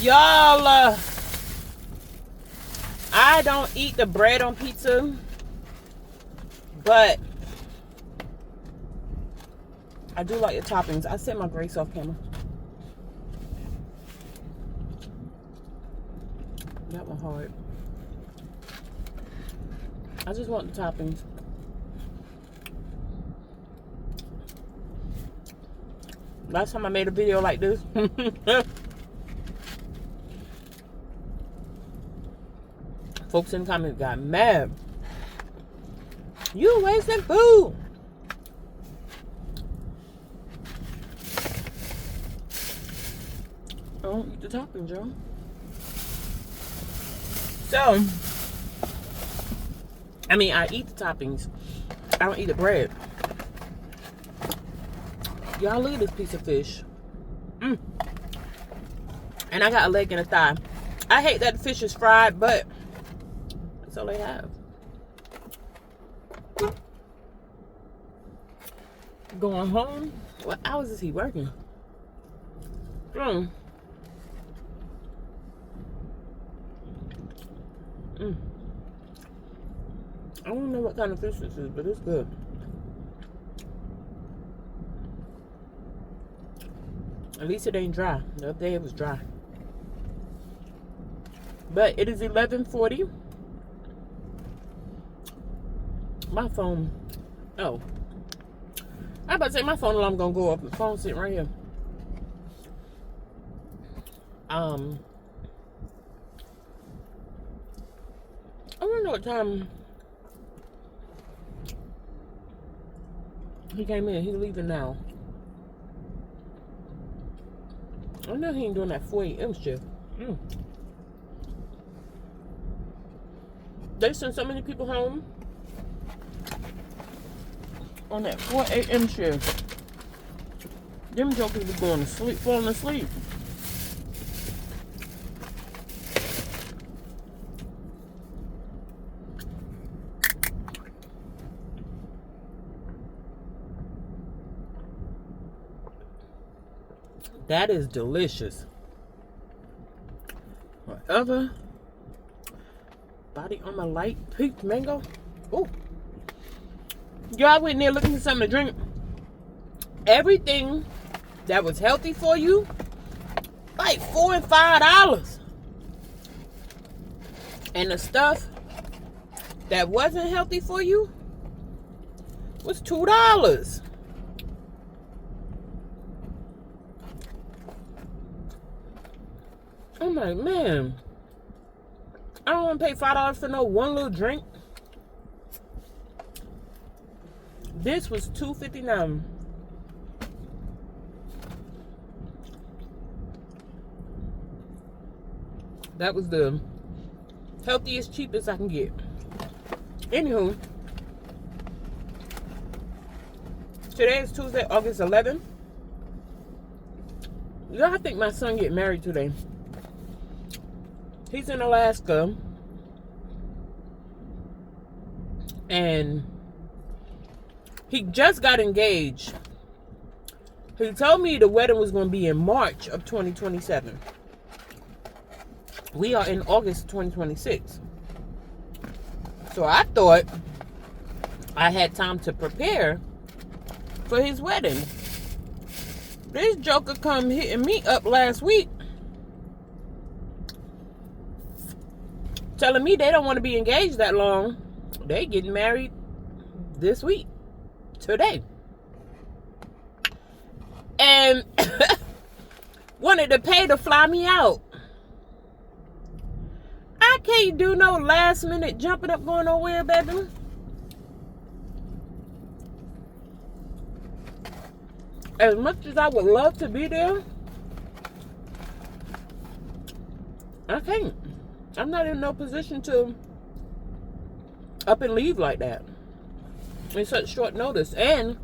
Y'all, I don't eat the bread on pizza, but I do like the toppings. I set my grace off camera. That one hard. I just want the toppings. Last time I made a video like this, folks in the comments got mad. You wasting food. I don't eat the toppings, Joe. So, I mean, I eat the toppings. I don't eat the bread. Y'all, look at this piece of fish. And I got a leg and a thigh. I hate that the fish is fried, but that's all they have. Going home? What hours is he working? I don't know what kind of fish this is, but it's good. At least it ain't dry. The other day it was dry. But it is 11:40. My phone. Oh. I was about to say my phone alarm gonna go off. The phone's sitting right here. I wonder what time he came in. He's leaving now. I know he ain't doing that 4 a.m. shift. They send so many people home on that 4 a.m. shift. Them jokers be going to sleep, falling asleep. That is delicious. Whatever. Body Armor Light Peach Mango. Ooh. Y'all went in there looking for something to drink. Everything that was healthy for you, like $4 and $5. And the stuff that wasn't healthy for you was $2. I'm like, man, I don't want to pay $5 for no one little drink. This was $2.59. That was the healthiest, cheapest I can get. Anywho, today is Tuesday, August 11th. Y'all, I think my son get married today. He's in Alaska. And he just got engaged. He told me the wedding was going to be in March of 2027. We are in August 2026. So I thought I had time to prepare for his wedding. This joker come hitting me up last week, telling me they don't want to be engaged that long. They getting married this week, today. And wanted to pay to fly me out. I can't do no last minute jumping up going nowhere, baby. As much as I would love to be there, I can't. I'm not in no position to up and leave like that in such short notice. And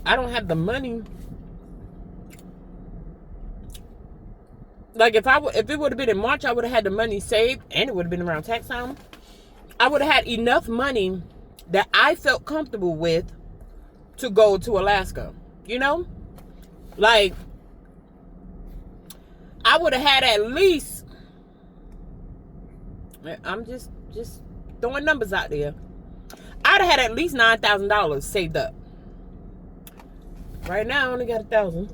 I don't have the money. Like if it would have been in March, I would have had the money saved, and it would have been around tax time. I would have had enough money that I felt comfortable with to go to Alaska. You know? Like, I would have had at least, I'm just throwing numbers out there. I'd have had at least $9,000 saved up. Right now, I only got 1,000.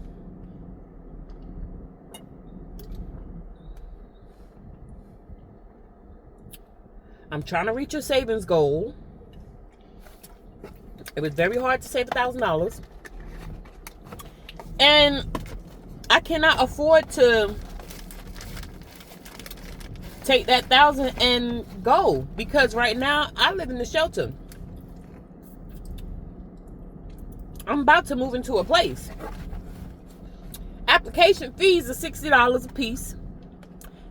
I'm trying to reach a savings goal. It was very hard to save $1,000. And I cannot afford to take that 1,000 and go, because right now I live in the shelter. I'm about to move into a place. Application fees are $60 a piece.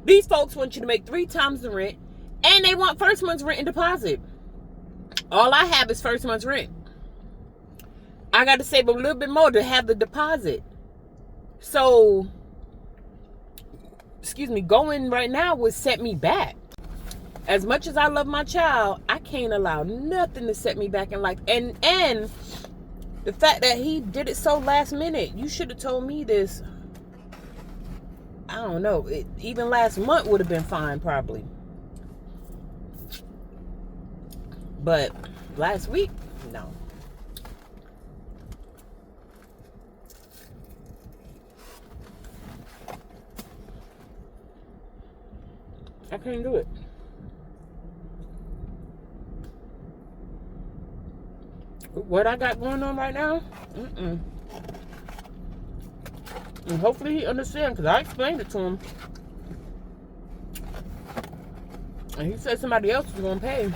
These folks want you to make 3 times the rent, and they want first month's rent and deposit. All I have is first month's rent. I got to save a little bit more to have the deposit. So, going right now would set me back. As much as I love my child, I can't allow nothing to set me back in life. And the fact that he did it so last minute, you should have told me this. I don't know. Even last month would have been fine, probably. But last week, no. I couldn't do it. What I got going on right now, and hopefully he understands, because I explained it to him. And he said somebody else was going to pay.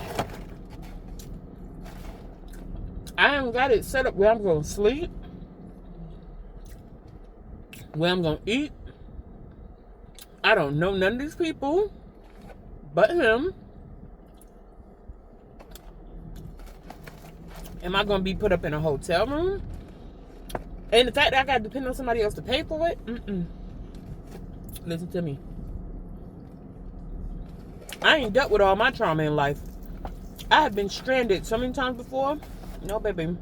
I haven't got it set up where I'm going to sleep, where I'm going to eat. I don't know none of these people but him. Am I going to be put up in a hotel room? And the fact that I got to depend on somebody else to pay for it? Listen to me. I ain't dealt with all my trauma in life. I have been stranded so many times before. No, baby.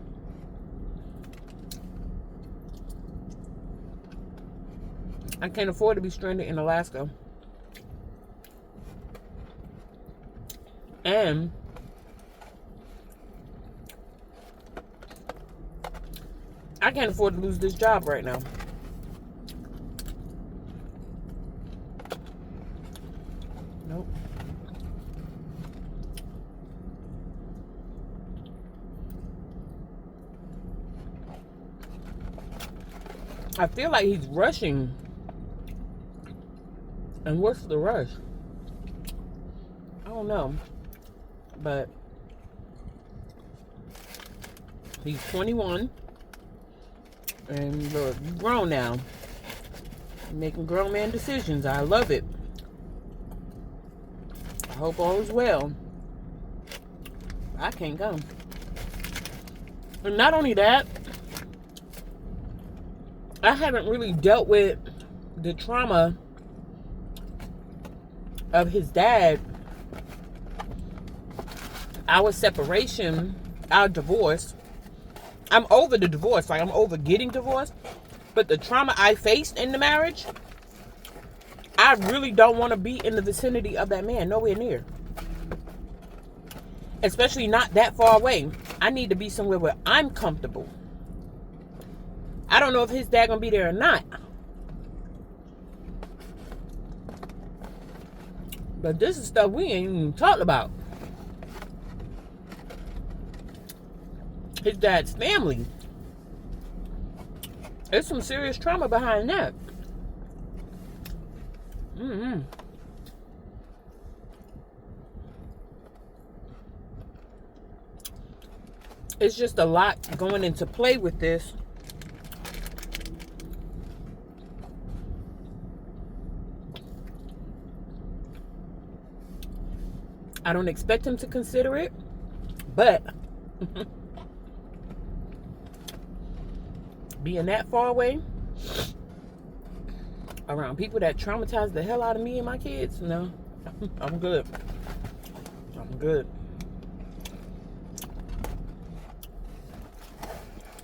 I can't afford to be stranded in Alaska. And I can't afford to lose this job right now. Nope. I feel like he's rushing. And what's the rush? I don't know. But he's 21. And look, you're grown now. You're making grown man decisions. I love it. I hope all is well. I can't go. And not only that, I haven't really dealt with the trauma of his dad. Our separation, our divorce. I'm over the divorce. Like, I'm over getting divorced. But the trauma I faced in the marriage, I really don't want to be in the vicinity of that man. Nowhere near. Especially not that far away. I need to be somewhere where I'm comfortable. I don't know if his dad going to be there or not. But this is stuff we ain't even talked about. His dad's family. There's some serious trauma behind that. It's just a lot going into play with this. I don't expect him to consider it, but being that far away around people that traumatize the hell out of me and my kids, no, I'm good. I'm good.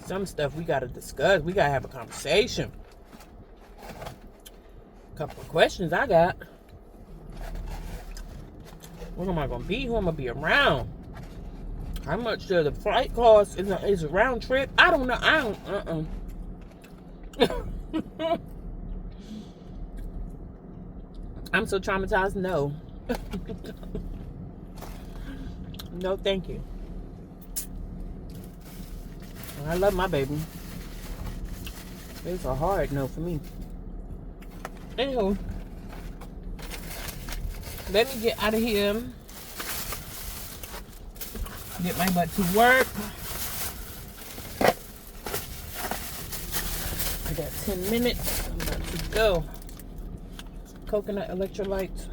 Some stuff we gotta discuss. We gotta have a conversation. Couple of questions I got. Where am I gonna be? Who am I gonna be around? How much does the flight cost? Is a round trip? I don't know. I don't. I'm so traumatized. No. No, thank you. I love my baby. It's a hard no for me. Anywho, let me get out of here. Get my butt to work. I got 10 minutes. I'm about to go. Coconut electrolytes.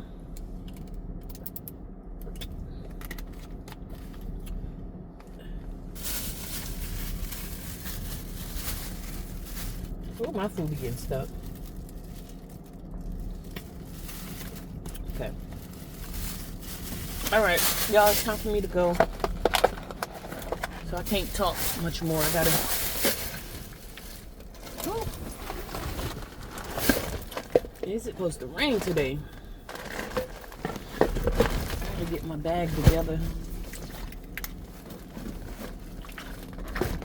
Oh, my food is getting stuck. Okay. Alright, y'all, it's time for me to go. So I can't talk much more. I gotta. Oh. Is it supposed to rain today? I gotta get my bag together.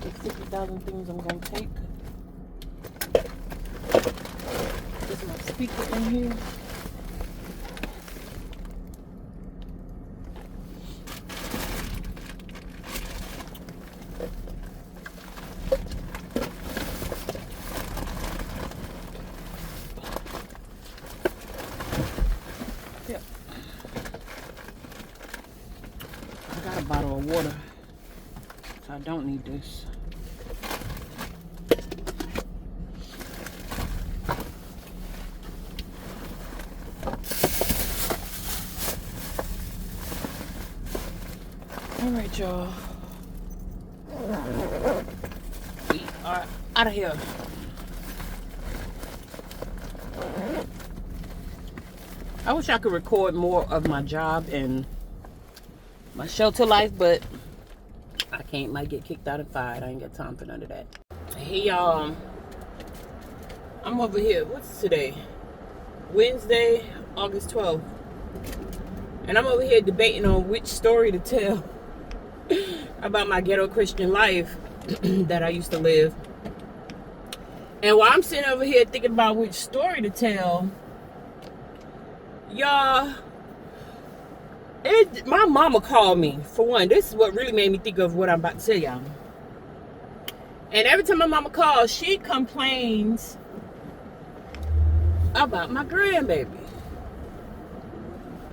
The 50,000 things I'm gonna take. There's my speaker in here. Yep. I got a bottle of water, so I don't need this. All right, y'all. We are out of here. I wish I could record more of my job and my shelter life, but I can't. Might get kicked out and fired. I ain't got time for none of that. Hey, y'all. I'm over here. What's today? Wednesday, August 12th. And I'm over here debating on which story to tell about my ghetto Christian life that I used to live. And while I'm sitting over here thinking about which story to tell, y'all, my mama called me. For one, this is what really made me think of what I'm about to tell y'all. And every time my mama calls, she complains about my grandbaby.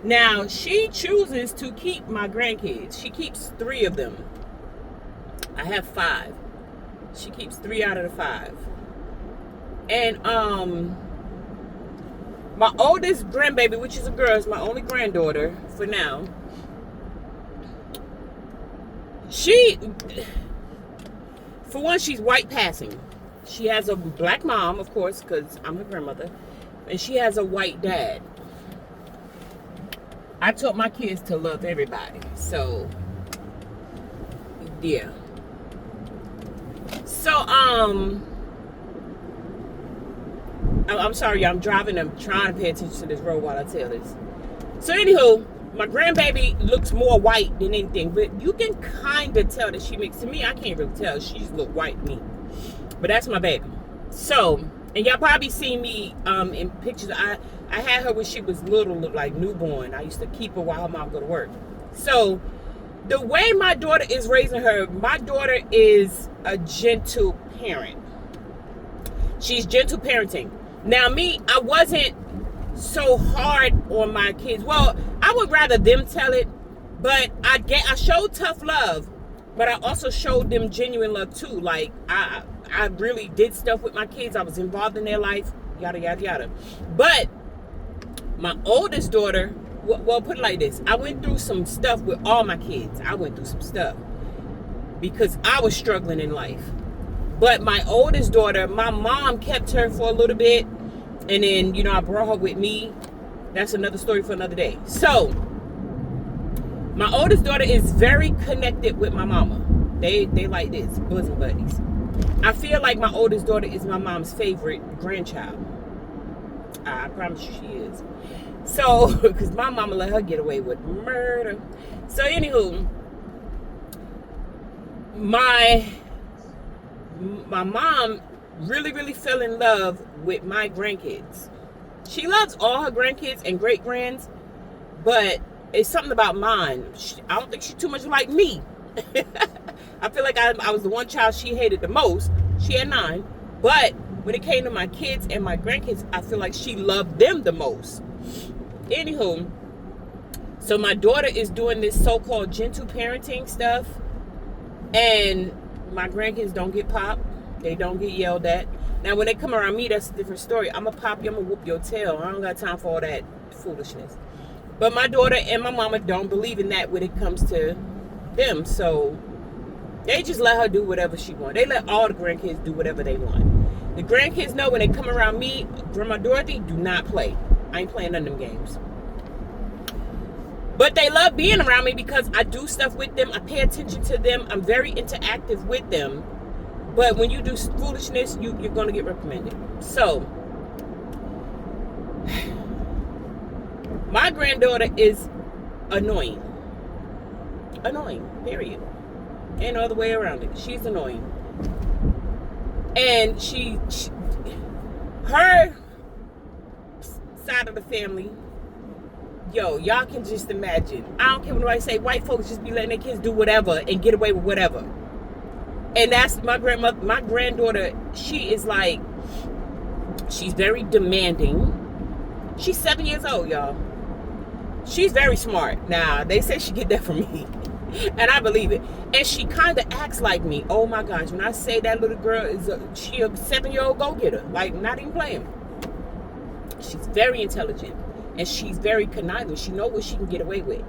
Now, she chooses to keep my grandkids. She keeps 3 of them. I have 5. She keeps 3 out of the 5. And my oldest grandbaby, which is a girl, is my only granddaughter for now. She, for one, she's white passing. She has a black mom, of course, because I'm her grandmother. And she has a white dad. I taught my kids to love everybody. So, yeah. So, I'm sorry, I'm driving. I'm trying to pay attention to this road while I tell this. So, anywho, my grandbaby looks more white than anything. But you can kind of tell that she mixed. To me, I can't really tell. She just look white to me. But that's my baby. So, and y'all probably seen me in pictures. I had her when she was little, looked like newborn. I used to keep her while her mom go to work. So, the way my daughter is raising her, my daughter is a gentle parent. She's gentle parenting. Now, me, I wasn't so hard on my kids. Well, I would rather them tell it, but I showed tough love, but I also showed them genuine love too. Like, I really did stuff with my kids. I was involved in their life, yada, yada, yada. But my oldest daughter, well, put it like this. I went through some stuff with all my kids. I went through some stuff because I was struggling in life. But my oldest daughter, my mom kept her for a little bit. And then, I brought her with me. That's another story for another day. So, my oldest daughter is very connected with my mama. They like this, bosom buddies. I feel like my oldest daughter is my mom's favorite grandchild. I promise you she is. So, because my mama let her get away with murder. So, anywho, my mom really, really fell in love with my grandkids. She loves all her grandkids and great-grands, but it's something about mine. I don't think she's too much like me. I feel like I was the one child she hated the most. She had 9. But when it came to my kids and my grandkids, I feel like she loved them the most. Anywho, so my daughter is doing this so-called gentle parenting stuff. And my grandkids don't get popped. They don't get yelled at. Now, when they come around me, that's a different story. I'm going to pop you. I'm going to whoop your tail. I don't got time for all that foolishness. But my daughter and my mama don't believe in that when it comes to them. So they just let her do whatever she wants. They let all the grandkids do whatever they want. The grandkids know when they come around me, Grandma Dorothy, do not play. I ain't playing none of them games. But they love being around me because I do stuff with them. I pay attention to them. I'm very interactive with them. But when you do foolishness, you're going to get reprimanded. So, my granddaughter is annoying. Annoying, period. Ain't no other way around it. She's annoying. And her side of the family, yo, y'all can just imagine. I don't care when I say white folks just be letting their kids do whatever and get away with whatever. And that's my granddaughter. She is like, she's very demanding. She's 7 years old, y'all. She's very smart. Now, they say she get that from me. And I believe it. And she kind of acts like me. Oh my gosh. When I say that little girl is she a 7-year-old go-getter. Like, not even playing. She's very intelligent. And she's very conniving. She knows what she can get away with.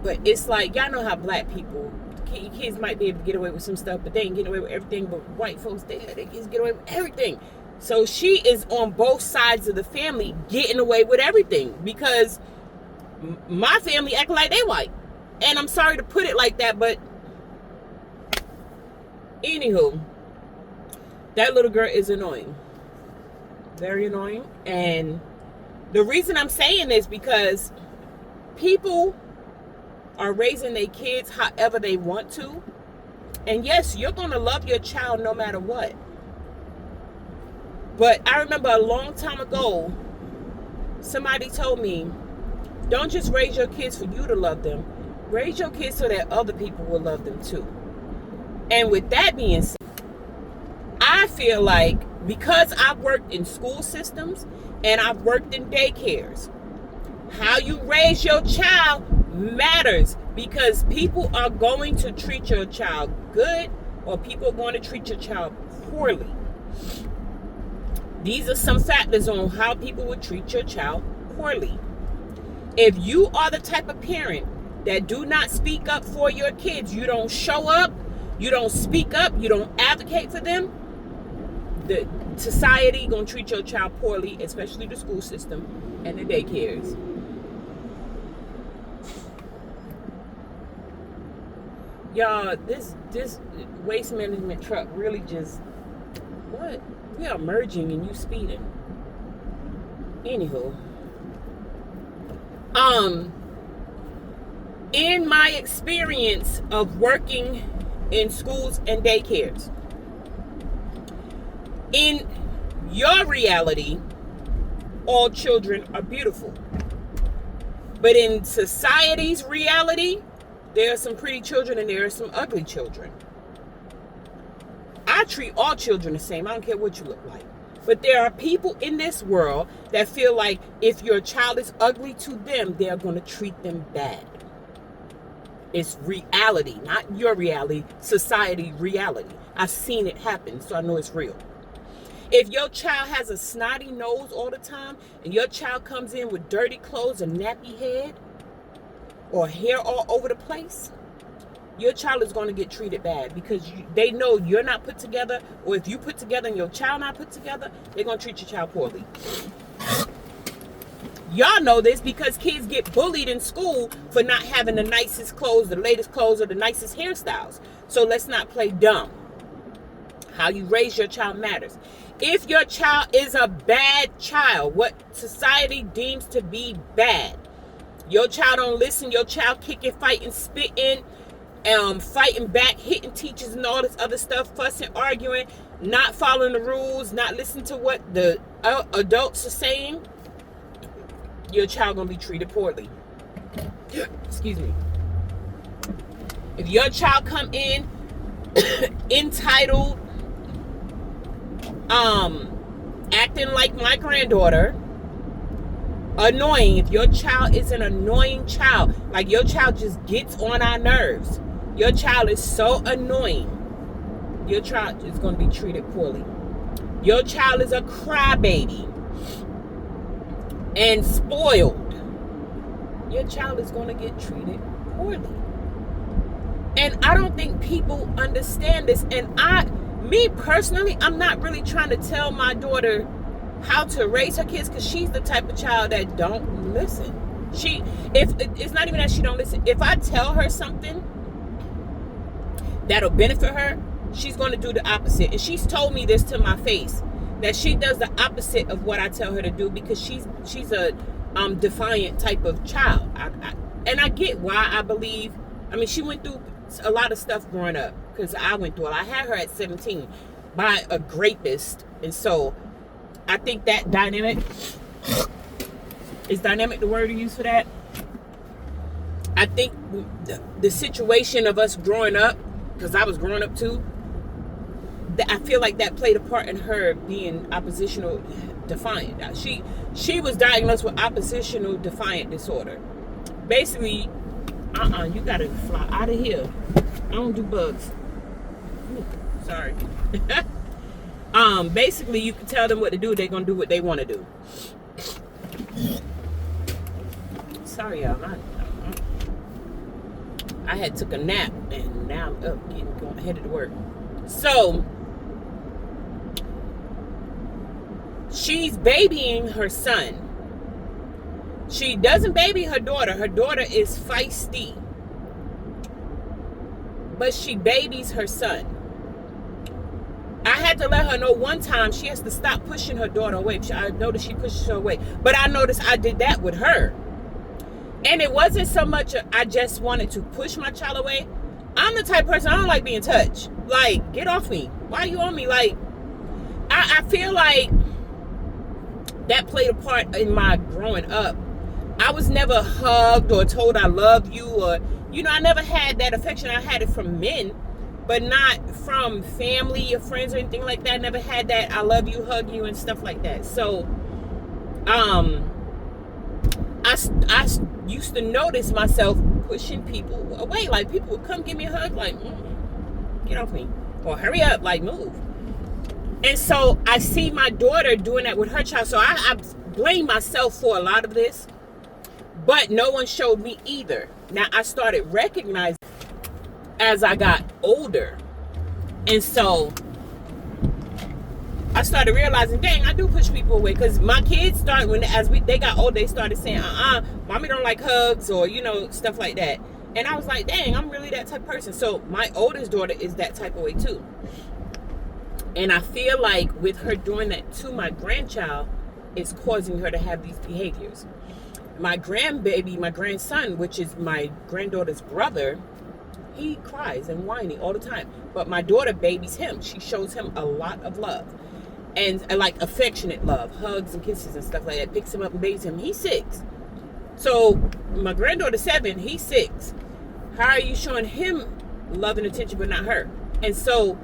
But it's like, y'all know how black people, kids might be able to get away with some stuff, but they ain't getting away with everything. But white folks, they let their kids get away with everything. So she is on both sides of the family getting away with everything. Because my family act like they white. And I'm sorry to put it like that, but anywho, that little girl is annoying. Very annoying. And the reason I'm saying this because people are raising their kids however they want to. And yes, you're going to love your child no matter what. But I remember a long time ago, somebody told me, don't just raise your kids for you to love them. Raise your kids so that other people will love them too. And with that being said, I feel like because I've worked in school systems and I've worked in daycares, how you raise your child matters, because people are going to treat your child good or people are going to treat your child poorly. These are some factors on how people will treat your child poorly. If you are the type of parent that do not speak up for your kids, you don't show up, you don't speak up, you don't advocate for them, the society gonna treat your child poorly, especially the school system and the daycares. Y'all, this waste management truck really just, what? We are merging and you speeding. Anywho. In my experience of working in schools and daycares, in your reality, all children are beautiful. But in society's reality, there are some pretty children and there are some ugly children. I treat all children the same. I don't care what you look like. But there are people in this world that feel like if your child is ugly to them, they're going to treat them bad. It's reality, not your reality, society reality. I've seen it happen, so I know it's real. If your child has a snotty nose all the time, and your child comes in with dirty clothes, a nappy head, or hair all over the place, your child is going to get treated bad because they know you're not put together, or if you put together and your child not put together, they're going to treat your child poorly. Y'all know this because kids get bullied in school for not having the nicest clothes, the latest clothes, or the nicest hairstyles. So let's not play dumb. How you raise your child matters. If your child is a bad child, what society deems to be bad, your child don't listen, your child kicking, fighting, spitting, fighting back, hitting teachers and all this other stuff, fussing, arguing, not following the rules, not listening to what the adults are saying, your child gonna be treated poorly. Excuse me. If your child come in entitled, acting like my granddaughter, annoying, if your child is an annoying child, like your child just gets on our nerves, your child is so annoying, your child is going to be treated poorly. Your child is a crybaby and spoiled, your child is going to get treated poorly. And I don't think people understand this. And me personally, I'm not really trying to tell my daughter how to raise her kids, because she's the type of child that don't listen. If it's not even that she don't listen. If I tell her something that'll benefit her, she's going to do the opposite. And she's told me this to my face, that she does the opposite of what I tell her to do, because she's a defiant type of child. And I get why. I believe, I mean, she went through a lot of stuff growing up, because I went through it. I had her at 17 by a rapist, and so I think that dynamic is dynamic, the word to use for that. I think the situation of us growing up, because I was growing up too, I feel like that played a part in her being oppositional defiant. She was diagnosed with oppositional defiant disorder. Basically, you gotta fly out of here. I don't do bugs. Ooh, sorry. Basically, you can tell them what to do, they're gonna do what they want to do. Sorry, y'all. I had took a nap, and now I'm up, going headed to work. So she's babying her son. She doesn't baby her daughter. Her daughter is feisty, but she babies her son. I had to let her know one time she has to stop pushing her daughter away. I noticed she pushes her away, but I noticed I did that with her. And it wasn't so much I just wanted to push my child away. I'm the type of person, I don't like being touched. Like, get off me. Why are you on me? Like, I feel like that played a part in my growing up. I was never hugged or told I love you, or, I never had that affection. I had it from men, but not from family or friends or anything like that. I never had that I love you, hug you, and stuff like that. So, I used to notice myself pushing people away. Like, people would come give me a hug, like, get off me, or hurry up, like, move. And so I see my daughter doing that with her child. So I blame myself for a lot of this, but no one showed me either. Now I started recognizing as I got older. And so I started realizing, dang, I do push people away. Because my kids started, they got older, they started saying, mommy don't like hugs, or, stuff like that. And I was like, dang, I'm really that type of person. So my oldest daughter is that type of way too. And I feel like with her doing that to my grandchild, it's causing her to have these behaviors. My grandbaby, my grandson, which is my granddaughter's brother, he cries and whiny all the time. But my daughter babies him. She shows him a lot of love. And like affectionate love, hugs and kisses and stuff like that. Picks him up and babies him. He's 6. So my granddaughter's 7, he's 6. How are you showing him love and attention but not her? And so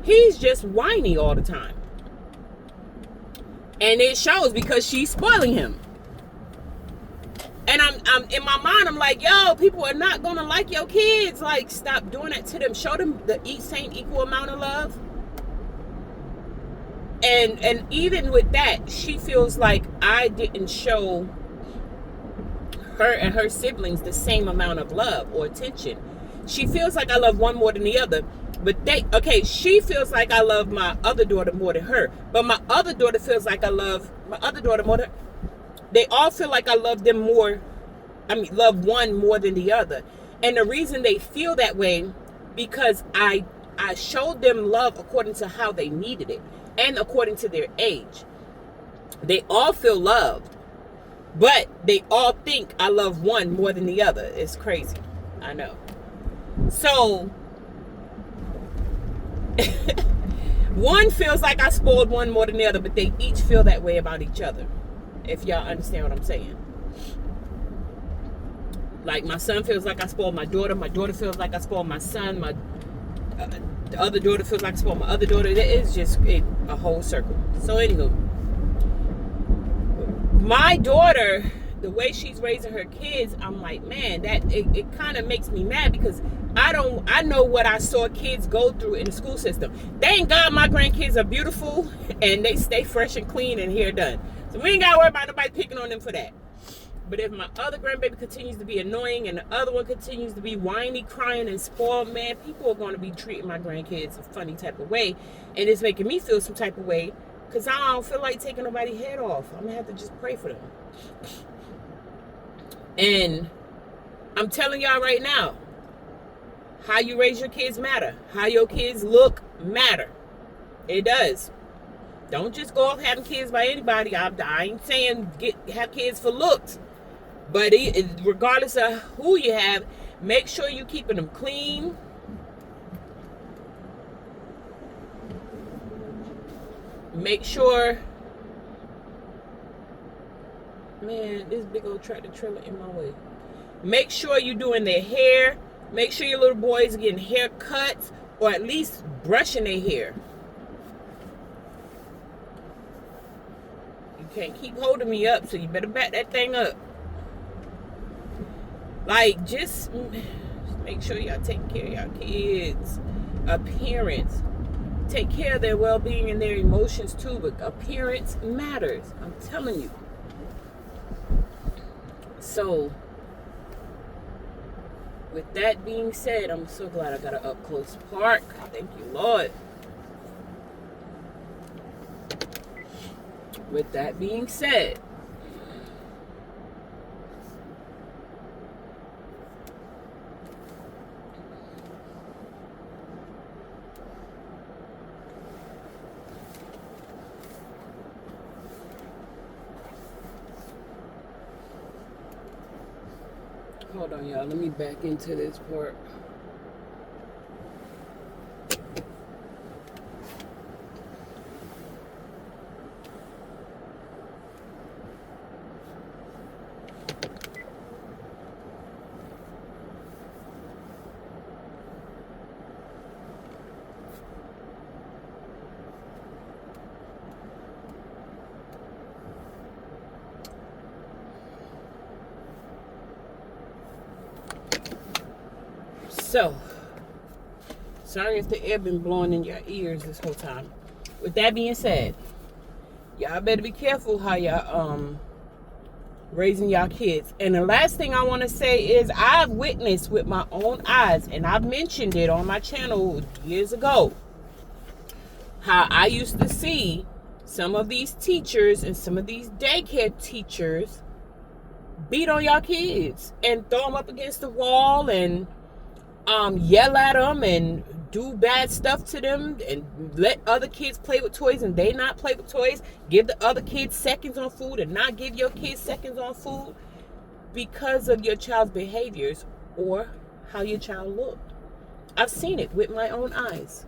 he's just whiny all the time. And it shows because she's spoiling him. And I'm in my mind, I'm like, yo, people are not gonna like your kids. Like, stop doing that to them. Show them the same equal amount of love. And even with that, she feels like I didn't show her and her siblings the same amount of love or attention. She feels like I love one more than the other. But she feels like I love my other daughter more than her. But my other daughter feels like I love my other daughter more than her. They all feel like I love them more. Love one more than the other. And the reason they feel that way, because I showed them love according to how they needed it. and according to their age. They all feel loved, but they all think I love one more than the other. It's crazy. I know. So one feels like I spoiled one more than the other, but they each feel that way about each other. If y'all understand what I'm saying. Like my son feels like I spoiled my daughter. My daughter feels like I spoiled my son. My the other daughter feels like I spoiled my other daughter. It's just a whole circle. So anywho, my daughter, the way she's raising her kids, I'm like, man, that it kind of makes me mad, because I know what I saw kids go through in the school system. Thank God my grandkids are beautiful and they stay fresh and clean and hair done. So we ain't got to worry about nobody picking on them for that. But if my other grandbaby continues to be annoying and the other one continues to be whiny, crying, and spoiled, man, people are going to be treating my grandkids a funny type of way. And it's making me feel some type of way, because I don't feel like taking nobody's head off. I'm going to have to just pray for them. And I'm telling y'all right now, how you raise your kids matter. How your kids look matter. It does. Don't just go off having kids by anybody. I ain't saying have kids for looks. But regardless of who you have, make sure you're keeping them clean. Make sure... Man, this big old tractor trailer in my way. Make sure you're doing their hair. Make sure your little boys are getting haircuts, or at least brushing their hair. You can't keep holding me up, so you better back that thing up. Like, just make sure y'all take care of y'all kids' appearance. Take care of their well-being and their emotions too, but appearance matters. I'm telling you. So, with that being said, I'm so glad I got an up-close park. Thank you, Lord. With that being said, hold on, y'all. Let me back into this part. So, sorry if the air been blowing in your ears this whole time. With that being said, y'all better be careful how y'all raising y'all kids. And the last thing I want to say is I've witnessed with my own eyes, and I've mentioned it on my channel years ago, how I used to see some of these teachers and some of these daycare teachers beat on y'all kids and throw them up against the wall and yell at them and do bad stuff to them and let other kids play with toys and they not play with toys. Give the other kids seconds on food and not give your kids seconds on food because of your child's behaviors or how your child looked. I've seen it with my own eyes.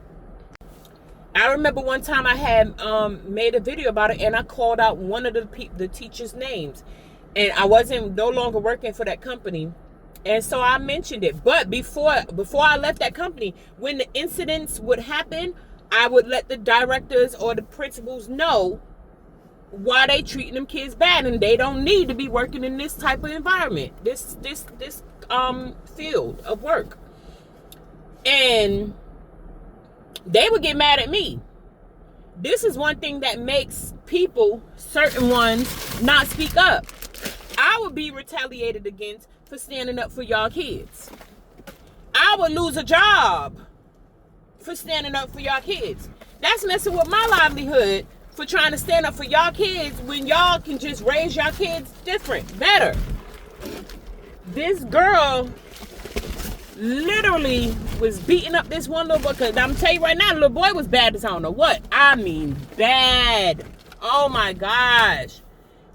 I remember one time I had made a video about it, and I called out one of the teachers' names, and I wasn't no longer working for that company. And so I mentioned it. But before I left that company, when the incidents would happen, I would let the directors or the principals know why they treating them kids bad, and they don't need to be working in this type of environment, this field of work. And they would get mad at me. This is one thing that makes people, certain ones, not speak up. I would be retaliated against for standing up for y'all kids. I would lose a job for standing up for y'all kids. That's messing with my livelihood for trying to stand up for y'all kids when y'all can just raise y'all kids different, better. This girl literally was beating up this one little boy. Because I'm telling you right now, the little boy was bad as I don't know what. I mean, bad. Oh my gosh.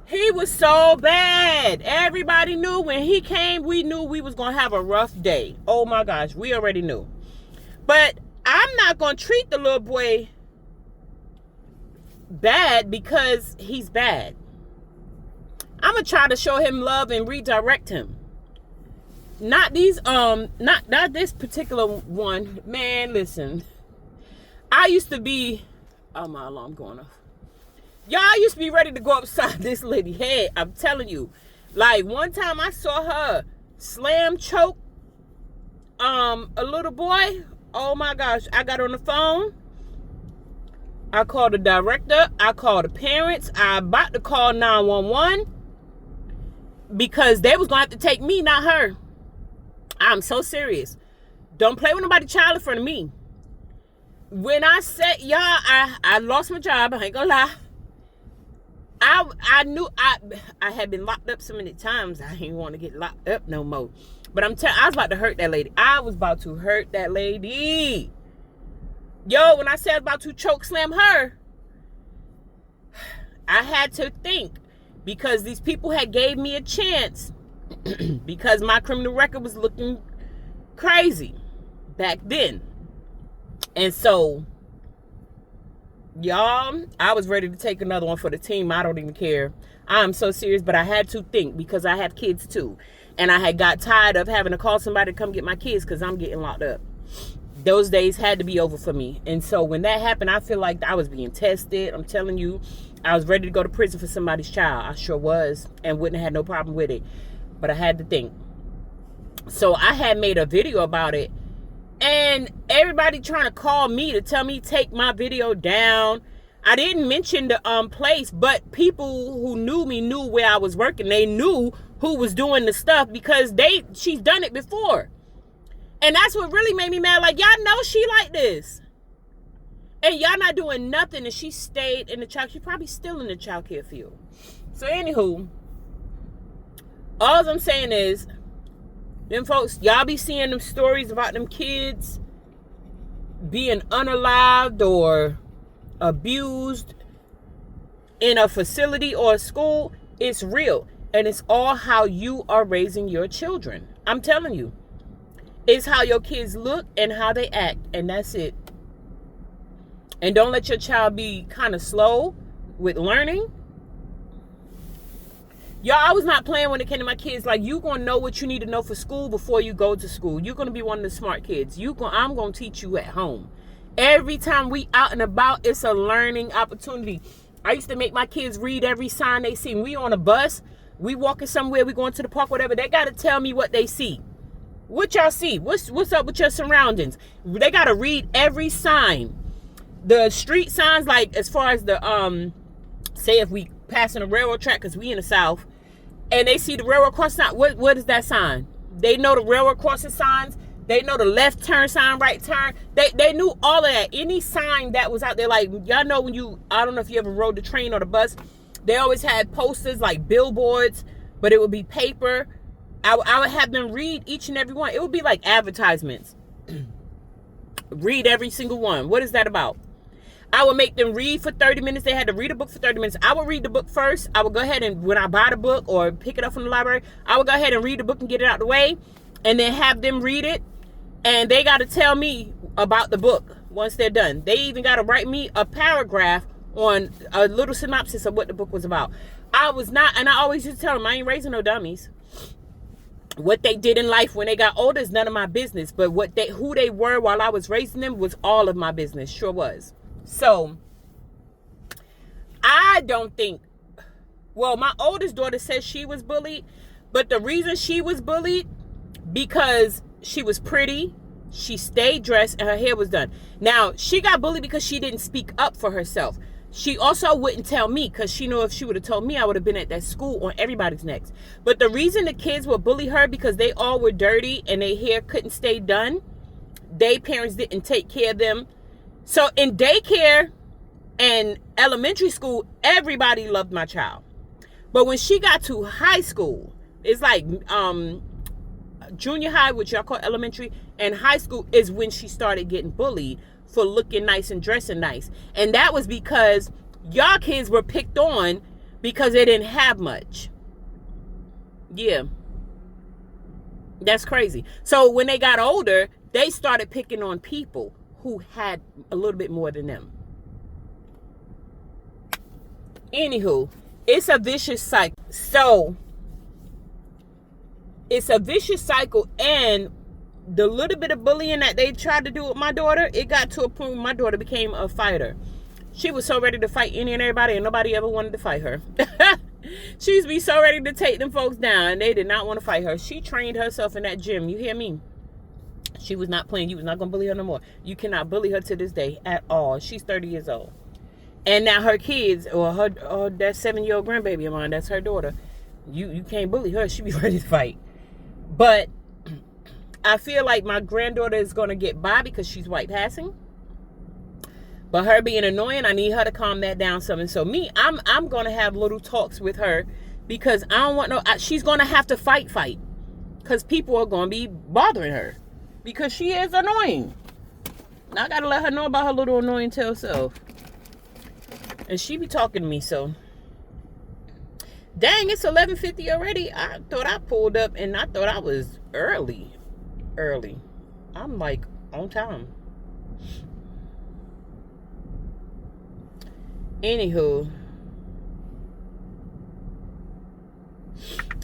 He was so bad. Everybody knew when he came, we knew we was going to have a rough day. Oh my gosh, we already knew. But I'm not going to treat the little boy bad because he's bad. I'm going to try to show him love and redirect him. Not these, not this particular one. Man, listen. I used to be, oh, my alarm going off. Y'all used to be ready to go upside this lady's head. I'm telling you. Like, one time I saw her slam choke a little boy. Oh my gosh. I got on the phone. I called the director. I called the parents. I about to call 911 because they was going to have to take me, not her. I'm so serious. Don't play with nobody's child in front of me. When I said, y'all, I lost my job. I ain't gonna lie. I knew I had been locked up so many times. I didn't want to get locked up no more. But I was about to hurt that lady. I was about to hurt that lady. Yo, when I said I was about to choke slam her, I had to think because these people had gave me a chance because my criminal record was looking crazy back then. And so, y'all, I was ready to take another one for the team. I don't even care. I'm so serious, but I had to think because I have kids too. And I had got tired of having to call somebody to come get my kids because I'm getting locked up. Those days had to be over for me. And so when that happened, I feel like I was being tested. I'm telling you, I was ready to go to prison for somebody's child. I sure was and wouldn't have had no problem with it. But I had to think. So I had made a video about it. And everybody trying to call me to tell me take my video down. I didn't mention the place, but people who knew me knew where I was working. They knew who was doing the stuff because she's done it before. And that's what really made me mad. Like, y'all know she like this. And y'all not doing nothing. And she stayed in the child. She's probably still in the child care field. So anywho, all I'm saying is, them folks, y'all be seeing them stories about them kids being unalived or abused in a facility or a school. It's real. And it's all how you are raising your children. I'm telling you. It's how your kids look and how they act. And that's it. And don't let your child be kind of slow with learning. Y'all, I was not playing when it came to my kids. Like, you going to know what you need to know for school before you go to school. You're going to be one of the smart kids. I'm going to teach you at home. Every time we out and about, it's a learning opportunity. I used to make my kids read every sign they see. When we on a bus, we walking somewhere, we going to the park, whatever. They got to tell me what they see. What y'all see? What's up with your surroundings? They got to read every sign. The street signs, like as far as the, say if we passing a railroad track, because we in the South, and they see the railroad crossing sign. What is that sign? They know the railroad crossing signs. They know the left turn sign, right turn. They knew all of that. Any sign that was out there, like y'all know when I don't know if you ever rode the train or the bus, they always had posters like billboards, but it would be paper. I would have them read each and every one. It would be like advertisements. Read every single one. What is that about? I would make them read for 30 minutes. They had to read a book for 30 minutes. I would read the book first. I would go ahead and when I buy the book or pick it up from the library, I would go ahead and read the book and get it out the way and then have them read it. And they got to tell me about the book once they're done. They even got to write me a paragraph on a little synopsis of what the book was about. I was not, and I always just tell them, I ain't raising no dummies. What they did in life when they got older is none of my business. But who they were while I was raising them was all of my business. Sure was. So, I don't think, well, my oldest daughter says she was bullied, but the reason she was bullied, because she was pretty, she stayed dressed, and her hair was done. Now, she got bullied because she didn't speak up for herself. She also wouldn't tell me, because she knew if she would have told me, I would have been at that school on everybody's necks. But the reason the kids would bully her, because they all were dirty, and their hair couldn't stay done, their parents didn't take care of them. So in daycare and elementary school, everybody loved my child. But when she got to high school, it's like junior high, which y'all call elementary, and high school is when she started getting bullied for looking nice and dressing nice. And that was because y'all kids were picked on because they didn't have much. Yeah. That's crazy. So when they got older, they started picking on people who had a little bit more than them. Anywho, it's a vicious cycle. So it's a vicious cycle, and the little bit of bullying that they tried to do with my daughter, it got to a point where my daughter became a fighter. She was so ready to fight any and everybody, and nobody ever wanted to fight her. She used to be so ready to take them folks down, and they did not want to fight her. She trained herself in that gym. You hear me? She was not playing. You was not going to bully her no more. You cannot bully her to this day at all. She's 30 years old. And now her kids, or that 7-year-old grandbaby of mine, that's her daughter. You can't bully her. She be ready to fight. But I feel like my granddaughter is going to get by because she's white passing. But her being annoying, I need her to calm that down some. And so me, I'm going to have little talks with her because I don't want she's going to have to fight. Because people are going to be bothering her. Because she is annoying. And I got to let her know about her little annoying tail self. And she be talking to me, so. Dang, it's 11:50 already. I thought I pulled up and I thought I was early. I'm like on time. Anywho.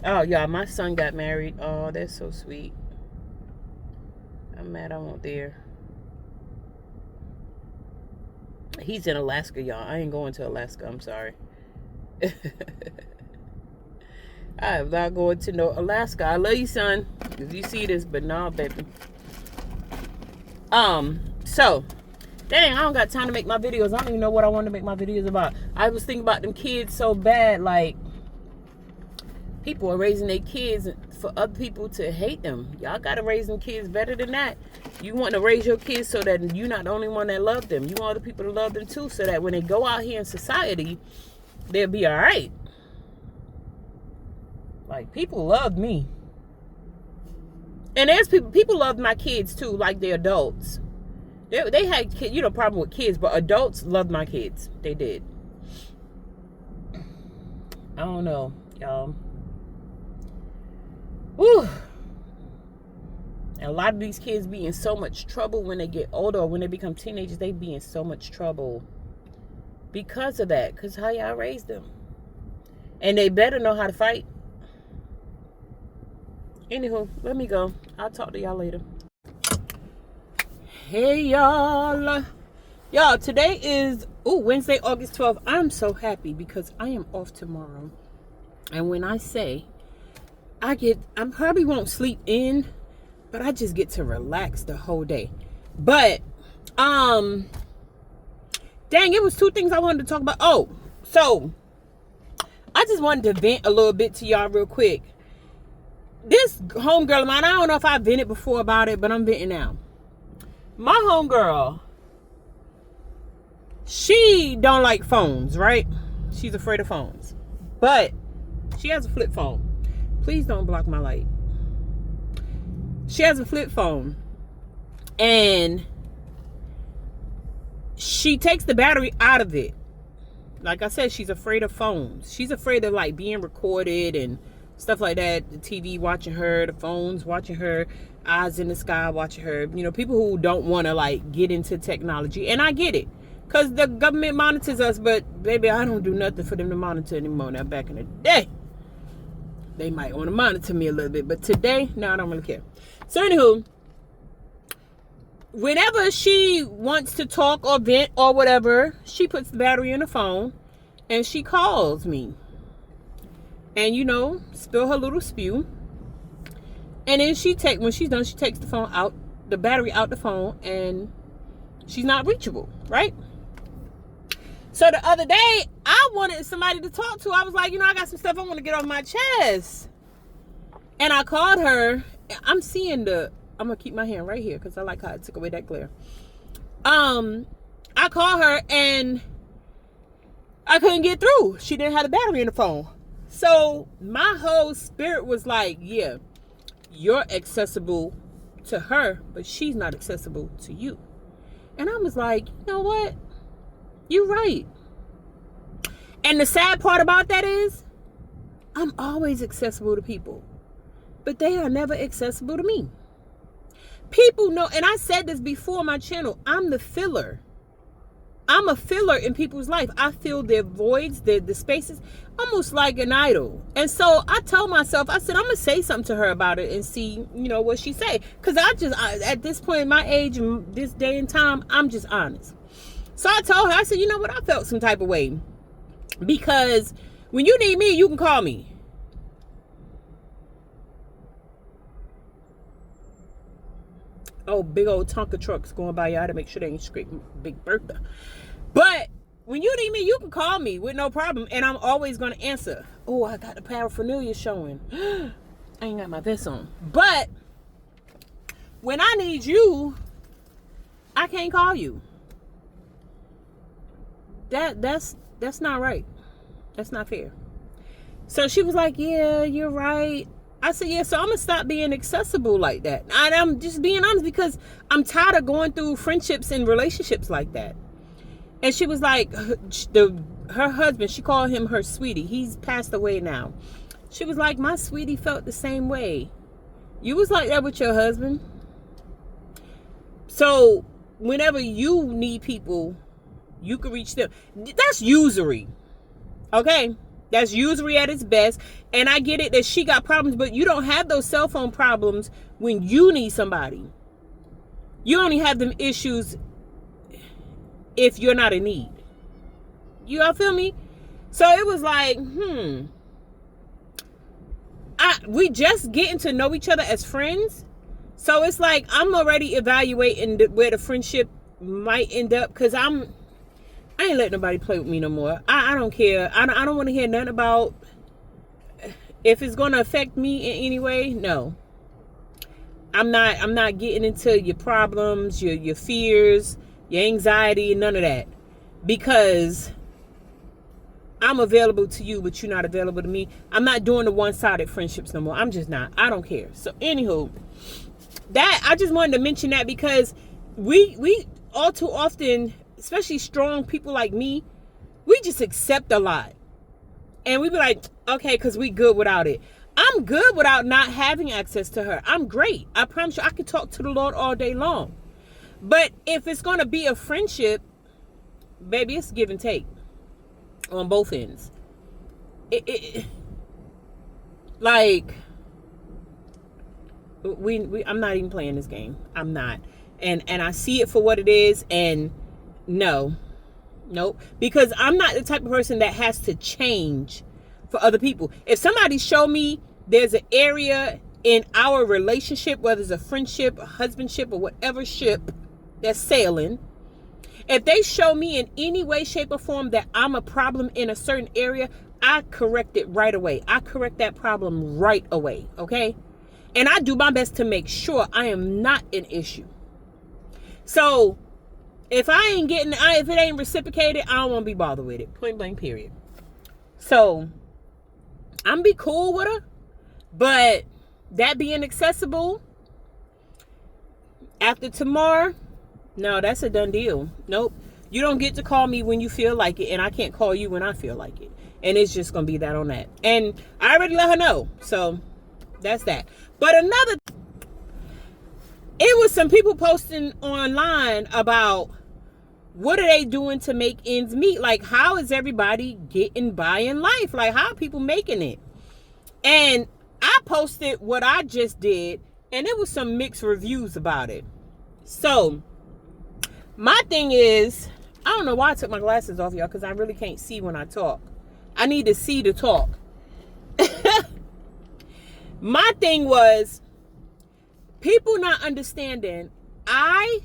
Oh, y'all, my son got married. Oh, that's so sweet. I'm mad I won't there. He's in Alaska, y'all. I ain't going to Alaska. I'm sorry. I am not going to no Alaska. I love you, son. If you see this, but nah, baby. So, dang, I don't got time to make my videos. I don't even know what I want to make my videos about. I was thinking about them kids so bad, like, people are raising their kids for other people to hate them. Y'all got to raise them kids better than that. You want to raise your kids so that you're not the only one that love them. You want other people to love them too, so that when they go out here in society, they'll be all right. Like, people love me. And there's people love my kids too, like the adults. They had kids, problem with kids, but adults loved my kids. They did. I don't know, y'all. Whew. And a lot of these kids be in so much trouble when they get older, or when they become teenagers. They be in so much trouble because of that, because how y'all raised them. And they better know how to fight. Anywho, let me go. I'll talk to y'all later. Hey, y'all. Y'all, today is Wednesday, August 12th. I'm so happy because I am off tomorrow. And when I say I probably won't sleep in, but I just get to relax the whole day. But, dang, it was 2 things I wanted to talk about. Oh, so I just wanted to vent a little bit to y'all real quick. This homegirl of mine, I don't know if I vented before about it, but I'm venting now. My homegirl, she don't like phones, right? She's afraid of phones. But she has a flip phone. Please don't block my light. She has a flip phone. And she takes the battery out of it. Like I said, she's afraid of phones. She's afraid of like being recorded and stuff like that. The TV watching her, the phones watching her, eyes in the sky watching her. People who don't want to like get into technology. And I get it. Because the government monitors us, but baby, I don't do nothing for them to monitor anymore. Now, back in the day, they might want to monitor me a little bit. But today, no, I don't really care. So, anywho, whenever she wants to talk or vent or whatever, she puts the battery in the phone and she calls me. And, spill her little spew. And then when she's done, she takes the battery out the phone, and she's not reachable, right? So the other day, I wanted somebody to talk to. I was like, I got some stuff I want to get off my chest. And I called her. I'm going to keep my hand right here because I like how it took away that glare. I called her and I couldn't get through. She didn't have the battery in the phone. So my whole spirit was like, yeah, you're accessible to her, but she's not accessible to you. And I was like, you know what? You're right. And the sad part about that is, I'm always accessible to people, but they are never accessible to me. People know, and I said this before on my channel, I'm the filler. I'm a filler in people's life. I fill their voids, the spaces, almost like an idol. And so I told myself, I said, I'm going to say something to her about it and see, what she say. Because at this point in my age, and this day and time, I'm just honest. So I told her, I said, you know what? I felt some type of way. Because when you need me, you can call me. Oh, big old Tonka trucks going by. Y'all to make sure they ain't scraping Big Bertha. But when you need me, you can call me with no problem. And I'm always going to answer. Oh, I got the paraphernalia showing. I ain't got my vest on. But when I need you, I can't call you. That's not right. That's not fair. So she was like, yeah, you're right. I said, yeah, so I'm going to stop being accessible like that. And I'm just being honest because I'm tired of going through friendships and relationships like that. And she was like, her husband, she called him her sweetie. He's passed away now. She was like, my sweetie felt the same way. You was like that with your husband. So whenever you need people, you can reach them. That's usury. Okay? That's usury at its best. And I get it that she got problems, but you don't have those cell phone problems when you need somebody. You only have them issues if you're not in need. You all feel me? So it was like, we just getting to know each other as friends. So it's like I'm already evaluating where the friendship might end up because I ain't letting nobody play with me no more. I don't care. I don't want to hear nothing about if it's going to affect me in any way. No. I'm not getting into your problems, your fears, your anxiety, none of that. Because I'm available to you, but you're not available to me. I'm not doing the one-sided friendships no more. I'm just not. I don't care. So anywho, that I just wanted to mention that because we all too often, especially strong people like me, we just accept a lot. And we be like, okay, because we good without it. I'm good without not having access to her. I'm great. I promise you, I can talk to the Lord all day long. But if it's going to be a friendship, baby, it's give and take on both ends. Like, I'm not even playing this game. I'm not. And I see it for what it is. And no. Nope. Because I'm not the type of person that has to change for other people. If somebody show me there's an area in our relationship, whether it's a friendship, a husbandship, or whatever ship that's sailing, if they show me in any way, shape, or form that I'm a problem in a certain area, I correct it right away. I correct that problem right away. Okay? And I do my best to make sure I am not an issue. So if if it ain't reciprocated, I don't want to be bothered with it. Point blank, period. So I'm be cool with her, but that being accessible after tomorrow, no, that's a done deal. Nope. You don't get to call me when you feel like it, and I can't call you when I feel like it. And it's just going to be that on that. And I already let her know. So that's that. But it was some people posting online about what are they doing to make ends meet? Like, how is everybody getting by in life? Like, how are people making it? And I posted what I just did, and there was some mixed reviews about it. So my thing is, I don't know why I took my glasses off, y'all, because I really can't see when I talk. I need to see to talk. My thing was, people not understanding, I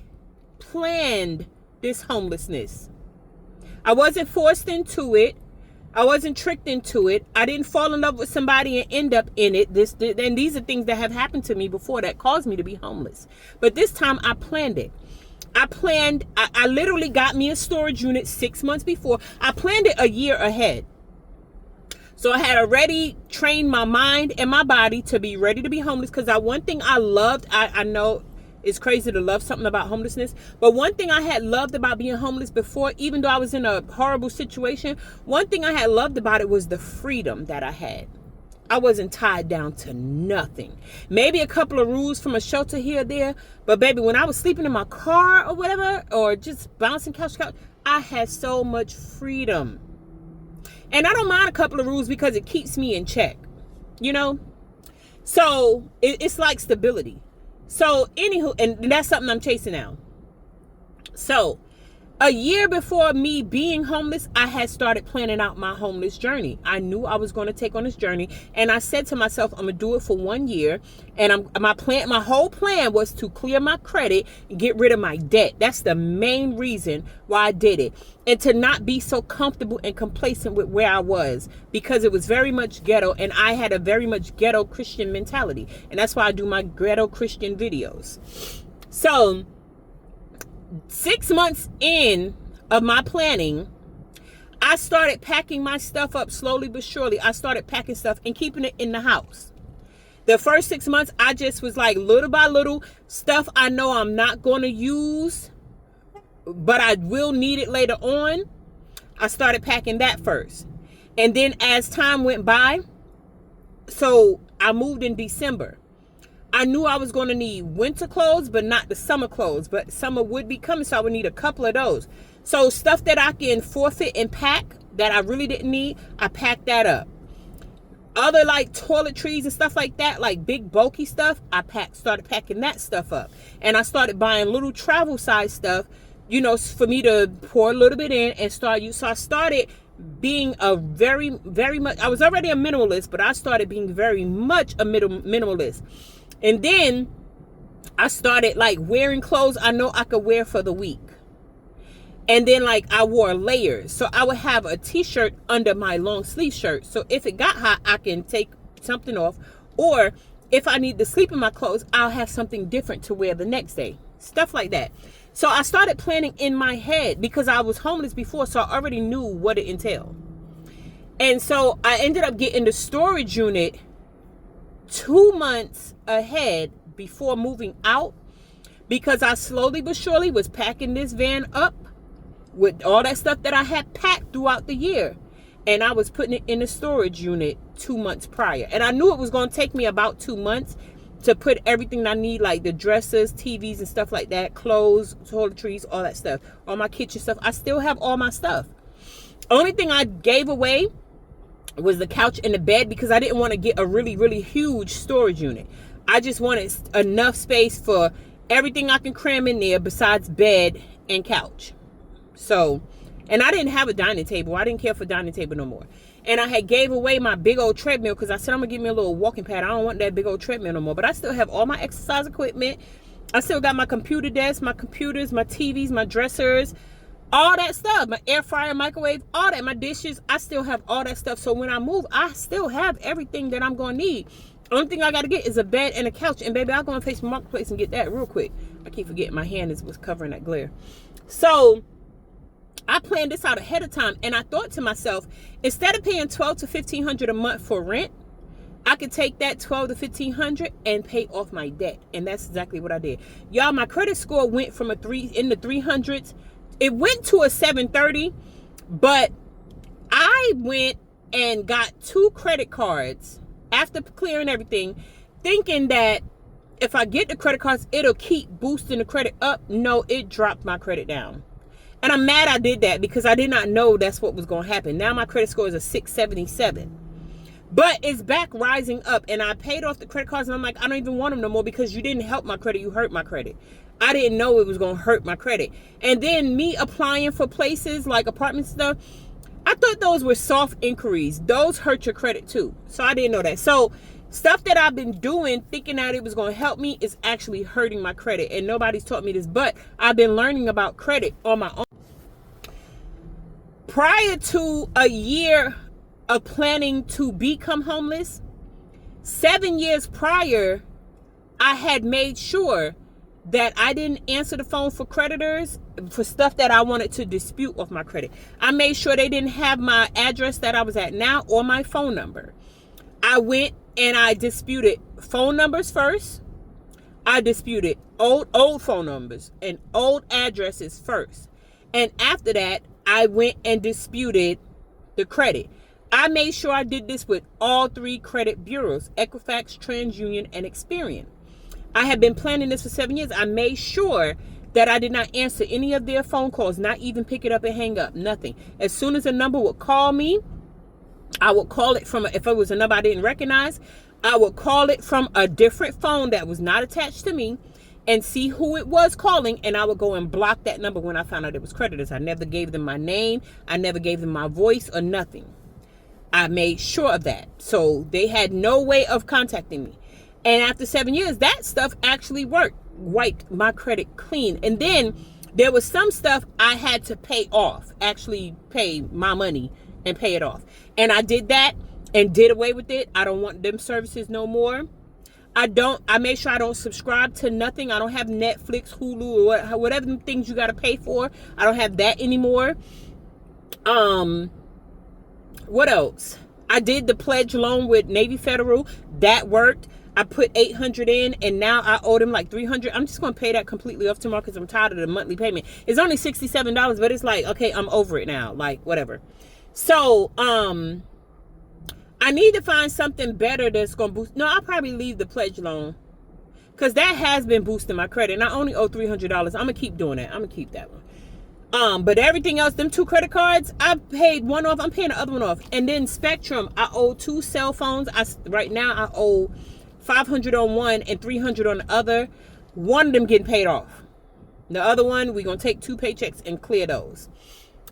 planned this homelessness. I wasn't forced into it. I wasn't tricked into it. I didn't fall in love with somebody and end up in it. And these are things that have happened to me before that caused me to be homeless. But this time I planned it. I literally got me a storage unit 6 months before. I planned it a year ahead. So I had already trained my mind and my body to be ready to be homeless. Because one thing I loved, I know it's crazy to love something about homelessness, but one thing I had loved about being homeless before, even though I was in a horrible situation, one thing I had loved about it was the freedom that I had. I wasn't tied down to nothing. Maybe a couple of rules from a shelter here or there, but baby, when I was sleeping in my car or whatever, or just bouncing couch to couch, I had so much freedom. And I don't mind a couple of rules because it keeps me in check, you know? So it's like stability. So anywho, and that's something I'm chasing now. So a year before me being homeless, I had started planning out my homeless journey. I knew I was going to take on this journey, and I said to myself, I'm gonna do it for 1 year. And my whole plan was to clear my credit and get rid of my debt. That's the main reason why I did it, and to not be so comfortable and complacent with where I was, because it was very much ghetto, and I had a very much ghetto Christian mentality, and that's why I do my ghetto Christian videos. So 6 months in of my planning, I started packing my stuff up slowly but surely. I started packing stuff and keeping it in the house. The first 6 months, I just was like, little by little, stuff I know I'm not going to use, but I will need it later on. I started packing that first. And then as time went by, so I moved in December. I knew I was going to need winter clothes, but not the summer clothes. But summer would be coming, so I would need a couple of those. So stuff that I can forfeit and pack that I really didn't need, I packed that up. Other like toiletries and stuff like that, like big bulky stuff, I started packing that stuff up. And I started buying little travel size stuff, you know, for me to pour a little bit in and start use. So I started being a very much, I was already a minimalist, but I started being very much a minimalist. And then I started like wearing clothes I know I could wear for the week. And then like I wore layers. So I would have a t-shirt under my long sleeve shirt. So if it got hot, I can take something off. Or if I need to sleep in my clothes, I'll have something different to wear the next day. Stuff like that. So I started planning in my head because I was homeless before. So I already knew what it entailed. And so I ended up getting the storage unit 2 months ahead before moving out, because I slowly but surely was packing this van up with all that stuff that I had packed throughout the year, and I was putting it in the storage unit 2 months prior. And I knew it was going to take me about 2 months to put everything I need, like the dressers, TVs and stuff like that, clothes, toiletries, all that stuff, all my kitchen stuff. I still have all my stuff. Only thing I gave away was the couch and the bed, because I didn't want to get a really huge storage unit. I just wanted enough space for everything I can cram in there besides bed and couch. So, and I didn't have a dining table. I didn't care for dining table no more. And I had gave away my big old treadmill because I said I'm gonna give me a little walking pad. I don't want that big old treadmill no more. But I still have all my exercise equipment. I still got my computer desk, my computers, my TVs, my dressers, all that stuff, my air fryer, microwave, all that, my dishes. I still have all that stuff. So when I move, I still have everything that I'm going to need. Only thing I got to get is a bed and a couch. And baby, I'll go on Facebook Marketplace and get that real quick. I keep forgetting my hand was covering that glare. So I planned this out ahead of time. And I thought to myself, instead of paying $1,200 to $1,500 a month for rent, I could take that $1,200 to $1,500 and pay off my debt. And that's exactly what I did. Y'all, my credit score went from in the 300s. It went to a 730, but I went and got 2 credit cards after clearing everything, thinking that if I get the credit cards, it'll keep boosting the credit up. No, it dropped my credit down. And I'm mad I did that because I did not know that's what was going to happen. Now my credit score is a 677. But it's back rising up, and I paid off the credit cards, and I'm like, I don't even want them no more because you didn't help my credit, you hurt my credit. I didn't know it was going to hurt my credit. And then me applying for places like apartment stuff, I thought those were soft inquiries. Those hurt your credit too. So I didn't know that. So stuff that I've been doing, thinking that it was going to help me, is actually hurting my credit. And nobody's taught me this, but I've been learning about credit on my own. Prior to a year of planning to become homeless, 7 years prior, I had made sure that I didn't answer the phone for creditors for stuff that I wanted to dispute off my credit. I made sure they didn't have my address that I was at now or my phone number. I went and I disputed phone numbers first. I disputed old phone numbers and old addresses first. And after that, I went and disputed the credit. I made sure I did this with all 3 credit bureaus, Equifax, TransUnion, and Experian. I have been planning this for 7 years. I made sure that I did not answer any of their phone calls, not even pick it up and hang up, nothing. As soon as a number would call me, I would call it from, if it was a number I didn't recognize, I would call it from a different phone that was not attached to me and see who it was calling, and I would go and block that number when I found out it was creditors. I never gave them my name. I never gave them my voice or nothing. I made sure of that. So they had no way of contacting me. And after 7 years, that stuff actually worked, wiped my credit clean. And then there was some stuff I had to pay off, actually pay my money and pay it off. And I did that and did away with it. I don't want them services no more. I made sure I don't subscribe to nothing. I don't have Netflix, Hulu, or whatever things you got to pay for. I don't have that anymore. What else? I did the pledge loan with Navy Federal. That worked. I put $800 in, and now I owe them like $300. I'm just going to pay that completely off tomorrow because I'm tired of the monthly payment. It's only $67, but it's like, okay, I'm over it now. Like, whatever. So, I need to find something better that's going to boost. No, I'll probably leave the pledge loan because that has been boosting my credit. And I only owe $300. I'm going to keep doing that. I'm going to keep that one. But everything else, them 2 credit cards, I paid one off. I'm paying the other one off. And then Spectrum, I owe 2 cell phones. Right now, I owe $500 on one and $300 on the other. One of them getting paid off. The other one, we're going to take 2 paychecks and clear those.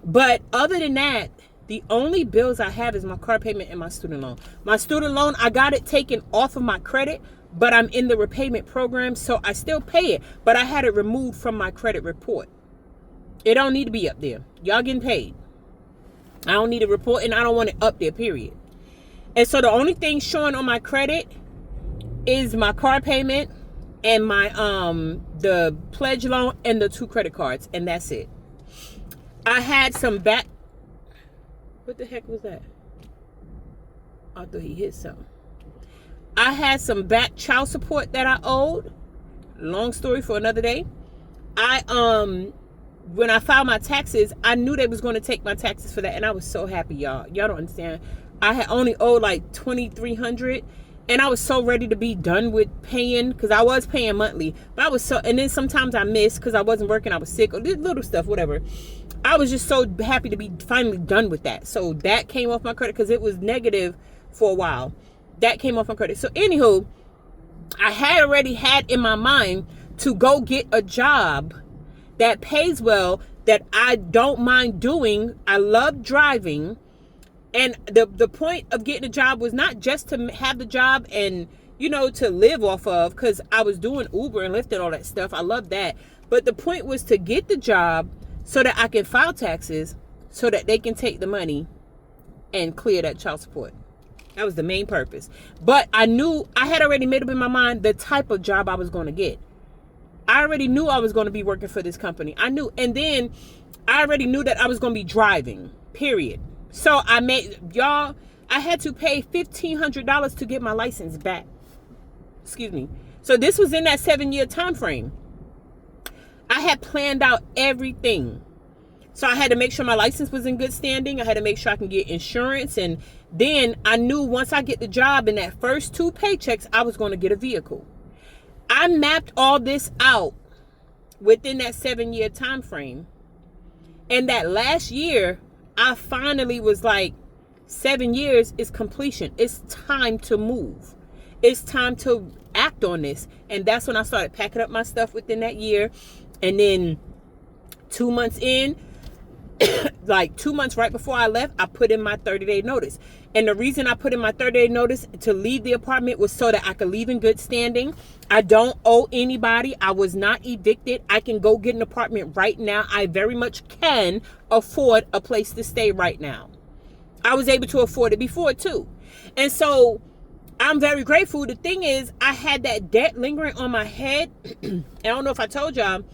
But other than that, the only bills I have is my car payment and my student loan. My student loan, I got it taken off of my credit, but I'm in the repayment program, so I still pay it. But I had it removed from my credit report. It don't need to be up there. Y'all getting paid. I don't need a report, and I don't want it up there, period. And so the only thing showing on my credit is my car payment and my the pledge loan and the 2 credit cards, and that's it. I had some back. What the heck was that? I thought he hit something. I had some back child support that I owed. Long story for another day. When I filed my taxes, I knew they was going to take my taxes for that, and I was so happy, y'all. Y'all don't understand. I had only owed like $2,300, and I was so ready to be done with paying because I was paying monthly. But I was so, and then sometimes I missed because I wasn't working. I was sick or little stuff, whatever. I was just so happy to be finally done with that. So that came off my credit because it was negative for a while. That came off my credit. So anywho, I had already had in my mind to go get a job that pays well, that I don't mind doing. I love driving. And the point of getting a job was not just to have the job and, you know, to live off of, because I was doing Uber and Lyft and all that stuff. I love that. But the point was to get the job so that I can file taxes so that they can take the money and clear that child support. That was the main purpose. But I knew, I had already made up in my mind the type of job I was going to get. I already knew I was going to be working for this company. I knew. And then I already knew that I was going to be driving, period. So I had to pay $1,500 to get my license back. Excuse me. So this was in that 7-year time frame. I had planned out everything. So I had to make sure my license was in good standing. I had to make sure I can get insurance. And then I knew once I get the job in that first 2 paychecks, I was going to get a vehicle. I mapped all this out within that 7-year time frame. And that last year, I finally was like, 7 years is completion. It's time to move. It's time to act on this. And that's when I started packing up my stuff within that year. And then 2 months in, like 2 months right before I left, I put in my 30-day notice. And the reason I put in my 30-day notice to leave the apartment was so that I could leave in good standing. I don't owe anybody. I was not evicted. I can go get an apartment right now. I very much can afford a place to stay right now. I was able to afford it before too. And so I'm very grateful. The thing is, I had that debt lingering on my head. And I don't know if I told y'all,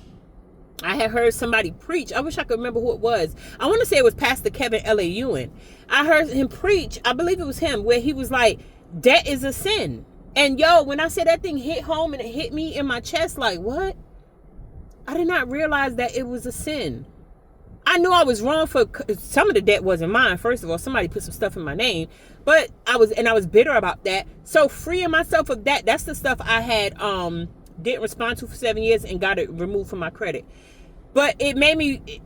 I had heard somebody preach. I wish I could remember who it was. I want to say it was Pastor Kevin L.A. Ewan. I heard him preach. I believe it was him, where he was like, debt is a sin. And yo, when I said that thing hit home and it hit me in my chest, like, what? I did not realize that it was a sin. I knew I was wrong for some of the debt wasn't mine. First of all, somebody put some stuff in my name, but I was bitter about that. So freeing myself of that, that's the stuff I had didn't respond to for 7 years and got it removed from my credit. But it made me,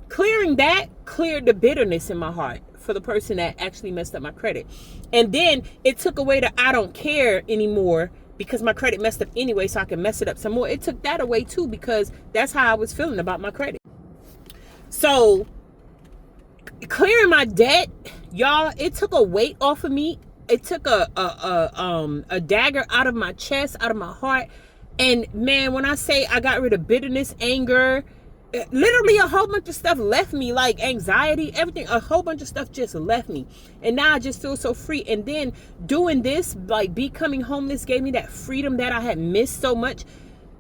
clearing that cleared the bitterness in my heart for the person that actually messed up my credit. And then it took away the I don't care anymore, because my credit messed up anyway, so I can mess it up some more. It took that away too, because that's how I was feeling about my credit. So clearing my debt, y'all, it took a weight off of me. It took a dagger out of my chest, out of my heart. And man, when I say I got rid of bitterness, anger, literally a whole bunch of stuff left me, like anxiety, everything, a whole bunch of stuff just left me. And now I just feel so free. And then doing this, like becoming homeless, gave me that freedom that I had missed so much.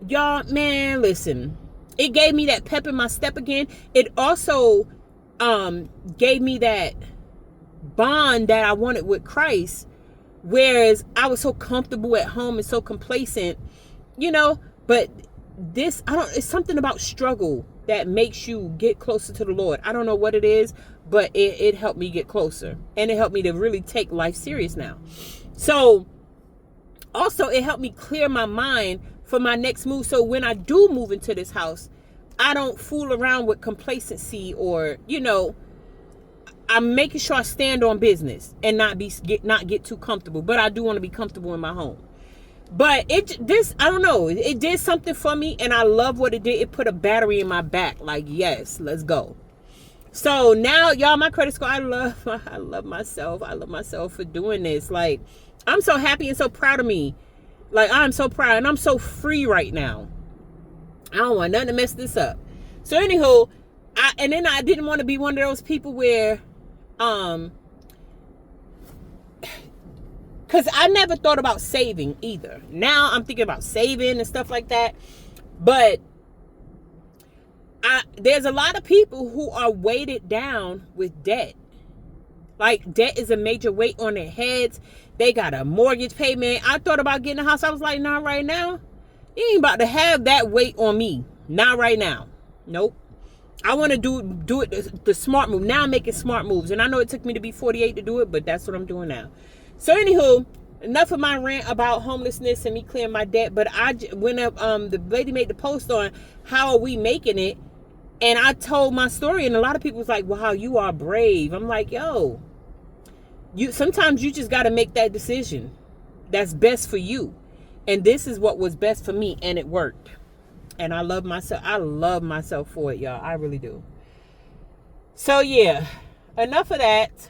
Y'all, man, listen, it gave me that pep in my step again. It also gave me that bond that I wanted with Christ, whereas I was so comfortable at home and so complacent, you know. But this, it's something about struggle that makes you get closer to the Lord. I don't know what it is, but it helped me get closer, and it helped me to really take life serious now. So also it helped me clear my mind for my next move. So when I do move into this house, I don't fool around with complacency, or, you know, I'm making sure I stand on business and not get too comfortable. But I do want to be comfortable in my home. But I don't know, it did something for me, and I love what it did. It put a battery in my back, like, yes, let's go. So now, y'all, my credit score, I love myself. I love myself for doing this. Like, I'm so happy and so proud of me. Like, I'm so proud, and I'm so free right now. I don't want nothing to mess this up. So anywho, I didn't want to be one of those people where, because I never thought about saving either. Now I'm thinking about saving and stuff like that. But there's a lot of people who are weighted down with debt. Like, debt is a major weight on their heads. They got a mortgage payment. I thought about getting a house. I was like, not right now. You ain't about to have that weight on me. Not right now. Nope. I want to do it the smart move. Now I'm making smart moves. And I know it took me to be 48 to do it, but that's what I'm doing now. So anywho, enough of my rant about homelessness and me clearing my debt. But when the lady made the post on how are we making it, and I told my story, and a lot of people was like, wow, you are brave. I'm like, yo, sometimes you just got to make that decision that's best for you. And this is what was best for me, and it worked. And I love myself. I love myself for it, y'all. I really do. So yeah, enough of that.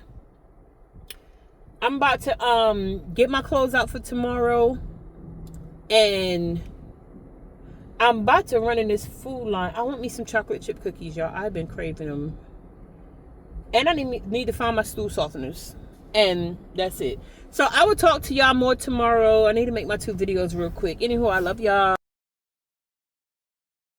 I'm about to get my clothes out for tomorrow, and I'm about to run in this food line. I want me some chocolate chip cookies, y'all. I've been craving them. And I need to find my stool softeners. And that's it. So I will talk to y'all more tomorrow. I need to make my 2 videos real quick. Anywho, I love y'all.